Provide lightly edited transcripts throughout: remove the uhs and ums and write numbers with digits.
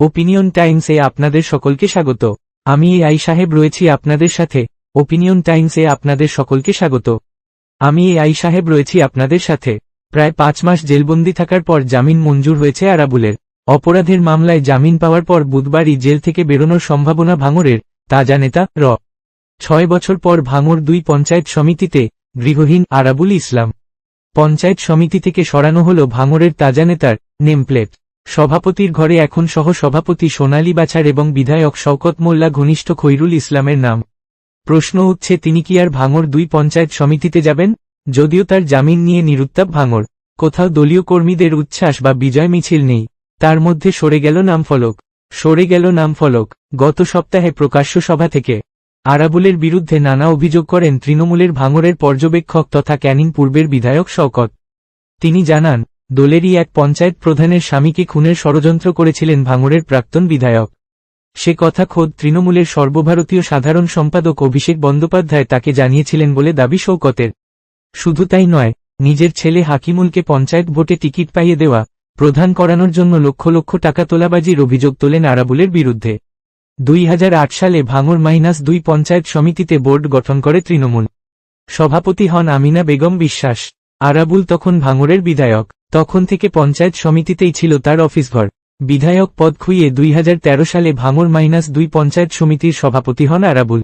Opinion টাইমসে আপনাদের সকলকে স্বাগত। আমি এআই সাহেব রয়েছি আপনাদের সাথে। ওপিনিয়ন টাইমসে আপনাদের সকলকে স্বাগত। আমি এআই সাহেব রয়েছি আপনাদের সাথে। প্রায় 5 মাস জেলবন্দি থাকার পর জামিন মঞ্জুর হয়েছে আরাবুলের। অপরাধের মামলায় জামিন পাওয়ার পর বুধবারই জেল থেকে বেরোনোর সম্ভাবনা ভাঙড়ের তাজা নেতা 6 বছর পর ভাঙড় 2 পঞ্চায়েত সমিতিতে গৃহহীন আরাবুল ইসলাম। পঞ্চায়েত সমিতি থেকে সরানো হল ভাঙড়ের তাজা নেতার নেমপ্লেট। সভাপতির ঘরে এখন সহ সভাপতি সোনালী বাছার এবং বিধায়ক শওকত মোল্লা ঘনিষ্ঠ খৈরুল ইসলামের নাম। প্রশ্ন উঠছে, তিনি কি আর ভাঙড় 2 পঞ্চায়েত সমিতিতে যাবেন? যদিও তার জামিন নিয়ে নিরুত্তাপ ভাঙড়। কোথাও দলীয় কর্মীদের উচ্ছ্বাস বা বিজয় মিছিল নেই। তার মধ্যে সরে গেল নামফলক। গত সপ্তাহে প্রকাশ্য সভা থেকে আরাবুলের বিরুদ্ধে নানা অভিযোগ করেন তৃণমূলের ভাঙড়ের পর্যবেক্ষক তথা ক্যানিং পূর্বের বিধায়ক শওকত। তিনি জানান, দলেরই এক পঞ্চায়েত প্রধানের স্বামীকে খুনের ষড়যন্ত্র করেছিলেন ভাঙড়ের প্রাক্তন বিধায়ক। সে কথা খোদ তৃণমূলের সর্বভারতীয় সাধারণ সম্পাদক অভিষেক বন্দ্যোপাধ্যায় তাকে জানিয়েছিলেন বলে দাবি শওকতের। শুধু তাই নয়, নিজের ছেলে হাকিমুলকে পঞ্চায়েত ভোটে টিকিট পাইয়ে দেওয়া, প্রধান করানোর জন্য লক্ষ লক্ষ টাকা তোলাবাজির অভিযোগ তোলেন আরাবুলের বিরুদ্ধে। 2008 সালে ভাঙড় -2 পঞ্চায়েত সমিতিতে বোর্ড গঠন করে তৃণমূল। সভাপতি হন আমিনা বেগম বিশ্বাস। আরাবুল তখন ভাঙড়ের বিধায়ক। তখন থেকে পঞ্চায়েত সমিতিতেই ছিল তার অফিসঘর। বিধায়ক পদ খুইয়ে 2013 সালে ভাঙড় -2 পঞ্চায়েত সমিতির সভাপতি হন আরাবুল।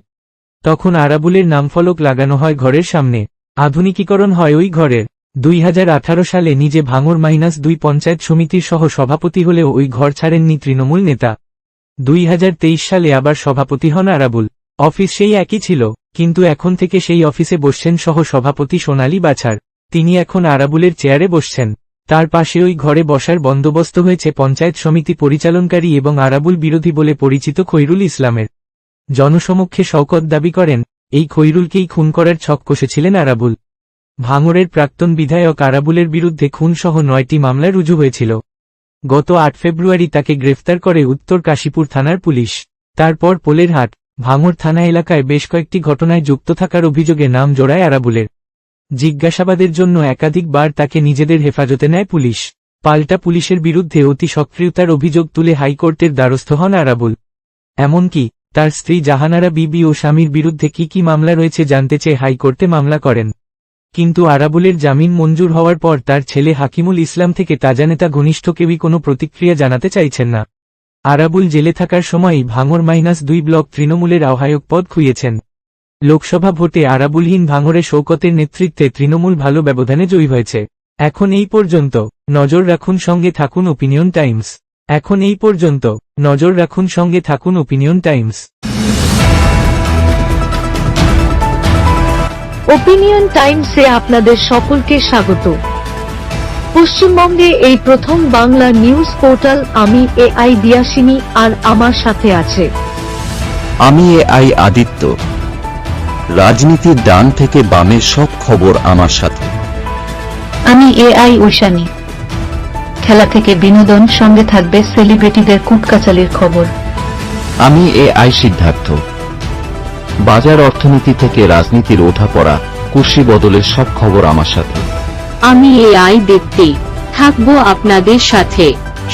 তখন আরাবুলের নামফলক লাগানো হয় ঘরের সামনে। আধুনিকীকরণ হয় ওই ঘরের। 2018 সালে নিজে ভাঙড় -2 পঞ্চায়েত সমিতির সহ সভাপতি হলেও ওই ঘর ছাড়েননি তৃণমূল নেতা। 2023 সালে আবার সভাপতি হন আরাবুল। অফিস সেই একই ছিল, কিন্তু এখন থেকে সেই অফিসে বসছেন সহ সভাপতি সোনালী বাছার। তিনি এখন আরাবুলের চেয়ারে বসছেন। তার পাশে ওই ঘরে বসার বন্দোবস্ত হয়েছে পঞ্চায়েত সমিতি পরিচালনকারী এবং আরাবুল বিরোধী বলে পরিচিত খৈরুল ইসলামের। জনসমক্ষে শওকত দাবি করেন, এই খৈরুলকেই খুন করার ছক কষেছিলেন আরাবুল। ভাঙড়ের প্রাক্তন বিধায়ক আরাবুলের বিরুদ্ধে খুনসহ 9টি মামলা রুজু হয়েছিল। গত 8 ফেব্রুয়ারি তাকে গ্রেফতার করে উত্তর কাশীপুর থানার পুলিশ। তারপর পোলেরহাট, ভাঙড় থানা এলাকায় বেশ কয়েকটি ঘটনায় যুক্ত থাকার অভিযোগে নাম জোড়ায় আরাবুলের। জিজ্ঞাসাবাদের জন্য একাধিকবার তাকে নিজেদের হেফাজতে নেয় পুলিশ। পাল্টা পুলিশের বিরুদ্ধে অতি সক্রিয়তার অভিযোগ তুলে হাইকোর্টের দ্বারস্থ হন আরাবুল। এমনকি তার স্ত্রী জাহানারা বিবি ও স্বামীর বিরুদ্ধে কি মামলা রয়েছে জানতে চেয়ে হাইকোর্টে মামলা করেন। কিন্তু আরাবুলের জামিন মঞ্জুর হওয়ার পর তার ছেলে হাকিমুল ইসলাম থেকে তাজা নেতা ঘনিষ্ঠ কেউই কোনো প্রতিক্রিয়া জানাতে চাইছেন না। আরাবুল জেলে থাকার সময়ই ভাঙড় -2 ব্লক তৃণমূলের আহ্বায়ক পদ খুইয়েছেন। লোকসভা ভোটে আরাবুলহীন ভাঙড়ে শওকতের নেতৃত্বে তৃণমূল ভালো ব্যবধানে জয়ী হয়েছে। এখন এই পর্যন্ত। নজর রাখুন, সঙ্গে থাকুন opinion times. Opinion times. Opinion টাইমসে আপনাদের সকলকে স্বাগত। পশ্চিমবঙ্গে এই প্রথম বাংলা নিউজ পোর্টাল। আমি এআই দিয়াসিনী, আর আমার সাথে আছে আমি এআই আদিত্য। রাজনীতির ডান থেকে বামের সব খবর আমার সাথে। আমি এআই ঐশানী। খেলা থেকে বিনোদন, সঙ্গে থাকবে সেলিব্রিটিদের কুটকাচালির খবর। আমি এআই সিদ্ধার্থ। বাজার অর্থনীতি থেকে রাজনীতির ওঠাপড়া, কুর্সি বদলের সব খবর আমার সাথে। আমি এআই দীপ্তি, থাকবো আপনাদের সাথে।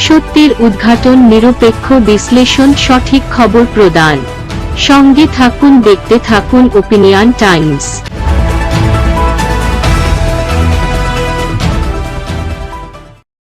সত্যের উদ্ঘাটন, নিরপেক্ষ বিশ্লেষণ, সঠিক খবর প্রদান। সঙ্গে থাকুন, দেখতে থাকুন ওপিনিয়ন টাইমস।